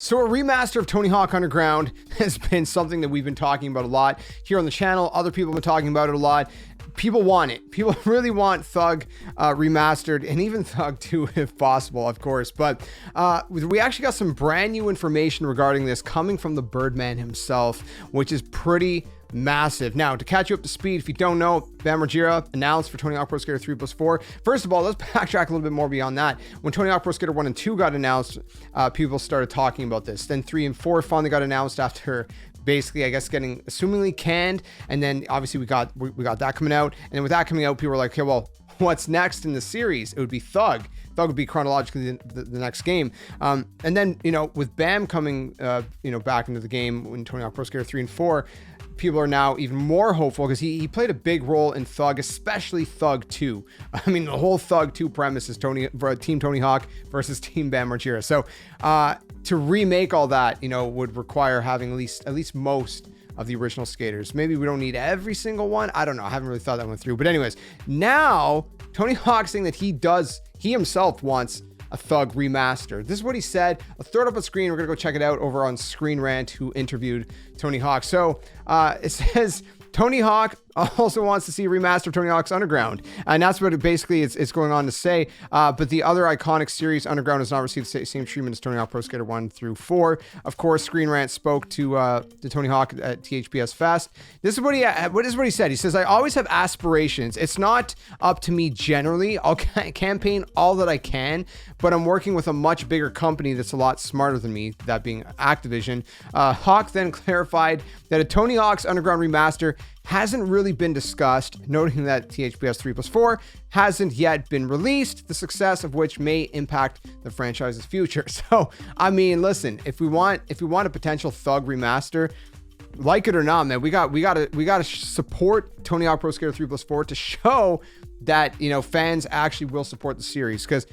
So a remaster of Tony Hawk Underground has been something that we've been talking about a lot here on the channel. Other people have been talking about it a lot. People want it. People really want Thug remastered, and even Thug 2 if possible, of course. But we actually got some brand new information regarding this coming from the Birdman himself, which is pretty massive. Now, to catch you up to speed, if you don't know, Bam Margera announced for Tony Hawk Pro Skater 3+4. First of all, let's backtrack a little bit more beyond that. When Tony Hawk Pro Skater 1 and 2 got announced, people started talking about this. Then 3 and 4 finally got announced after basically, I guess, getting assumingly canned. And then obviously we got that coming out. And then with that coming out, people were like, okay, well, what's next in the series? It would be Thug. Thug would be chronologically the next game. And then, with Bam coming, back into the game in Tony Hawk Pro Skater 3 and 4, people are now even more hopeful because he played a big role in Thug, especially Thug 2. I mean, the whole Thug 2 premise is Team Tony Hawk versus Team Bam Margera. So to remake all that, would require having at least most of the original skaters. Maybe we don't need every single one. I don't know. I haven't really thought that one through. But anyways, now Tony Hawk saying that he himself wants a Thug remaster. This is what he said. I'll throw it up on screen. We're gonna go check it out over on Screen Rant, who interviewed Tony Hawk. So it says Tony Hawk also wants to see a remaster of Tony Hawk's Underground. And that's what it basically it's going on to say. But the other iconic series, Underground, has not received the same treatment as Tony Hawk Pro Skater 1 through 4. Of course, Screen Rant spoke to Tony Hawk at THPS Fest. This is what he said. He says, I always have aspirations. It's not up to me generally. I'll campaign all that I can, but I'm working with a much bigger company that's a lot smarter than me, that being Activision. Hawk then clarified that a Tony Hawk's Underground remaster hasn't really been discussed, noting that THPS 3+4 hasn't yet been released, the success of which may impact the franchise's future. So, I mean, listen, if we want a potential Thug remaster, like it or not, man, we gotta support Tony Hawk Pro Skater 3+4 to show that fans actually will support the series. Because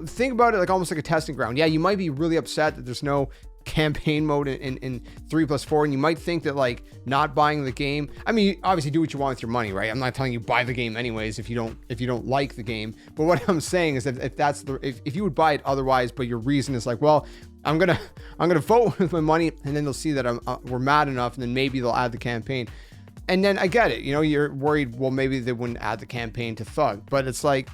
think about it like almost like a testing ground. Yeah, you might be really upset that there's no campaign mode in 3+4, and you might think that like not buying the game, I mean, obviously do what you want with your money, right? I'm not telling you buy the game anyways if you don't like the game, but what I'm saying is that if you would buy it otherwise, but your reason is like, well, I'm gonna vote with my money, and then they'll see that we're mad enough, and then maybe they'll add the campaign. And then I get it, you're worried, well, maybe they wouldn't add the campaign to Thug, but it's like,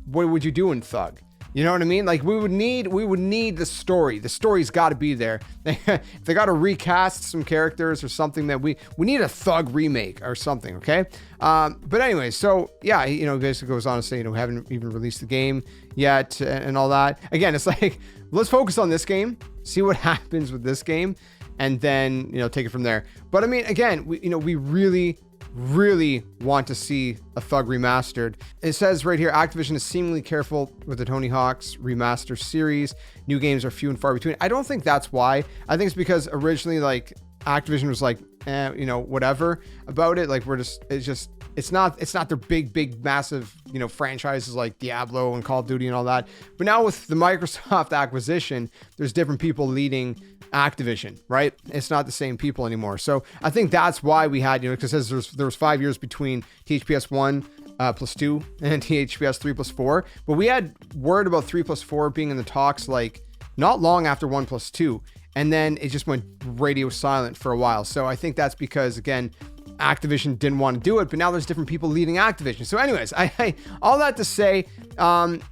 what would you do in Thug? You know what I mean? Like we would need the story. The story's got to be there. If they got to recast some characters or something, that we need a Thug remake or something. Okay. But anyway, so yeah, basically goes on to say, we haven't even released the game yet and all that. Again, it's like, let's focus on this game, see what happens with this game, and then, take it from there. But I mean, again, we really want to see a Thug remastered. It says right here, Activision is seemingly careful with the Tony Hawk's remaster series. New games are few and far between. I don't think that's why. I think it's because originally, like, Activision was like, whatever about it. Like, it's not their big, massive, franchises like Diablo and Call of Duty and all that. But now with the Microsoft acquisition, there's different people leading Activision, right? It's not the same people anymore. So I think that's why we had, because there was 5 years between THPS 1 +2 and THPS 3+4. But we had word about 3+4 being in the talks like not long after 1 +2. And then it just went radio silent for a while. So I think that's because, again, Activision didn't want to do it, but now there's different people leading Activision. So anyways, I all that to say,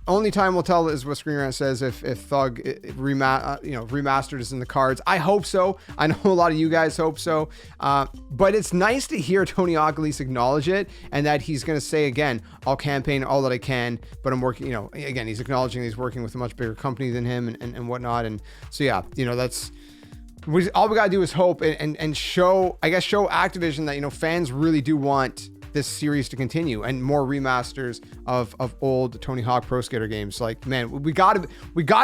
only time will tell is what Screen Rant says if Thug remastered is in the cards. I hope so. I know a lot of you guys hope so. But it's nice to hear Tony Hawk at least acknowledge it, and that he's going to say, again, I'll campaign all that I can, but I'm working, again, he's acknowledging he's working with a much bigger company than him and whatnot. And so, yeah, that's, all we gotta do is hope and show Activision that fans really do want this series to continue, and more remasters of old Tony Hawk Pro Skater games. Like, man, we gotta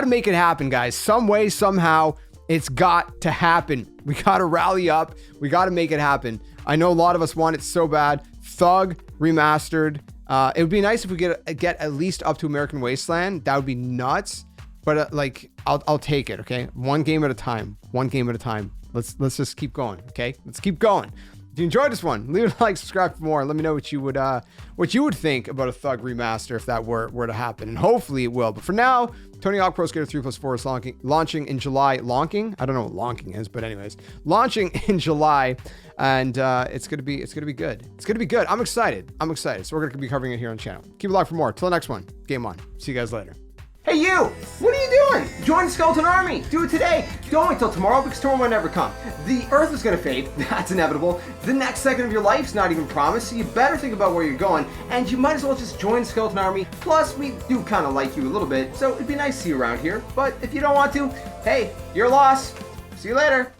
make it happen, guys. Some way, somehow, it's got to happen. We gotta rally up. We gotta make it happen. I know a lot of us want it so bad. Thug remastered. It would be nice if we get at least up to American Wasteland. That would be nuts. But I'll take it, okay? One game at a time. Let's just keep going, okay? Let's keep going. If you enjoyed this one, leave a like, subscribe for more. Let me know what you would think about a Thug remaster if that were to happen, and hopefully it will. But for now, Tony Hawk Pro Skater 3+4 is launching in July. I don't know what lonking is, but anyways, launching in July, and it's gonna be good. It's gonna be good. I'm excited. So we're gonna be covering it here on the channel. Keep it locked for more. Till the next one. Game on. See you guys later. Hey you! What are you doing? Join the Skeleton Army! Do it today! Don't wait till tomorrow because tomorrow might never come. The Earth is gonna fade, that's inevitable. The next second of your life's not even promised, so you better think about where you're going, and you might as well just join the Skeleton Army. Plus, we do kind of like you a little bit, so it'd be nice to see you around here. But if you don't want to, hey, your loss. See you later.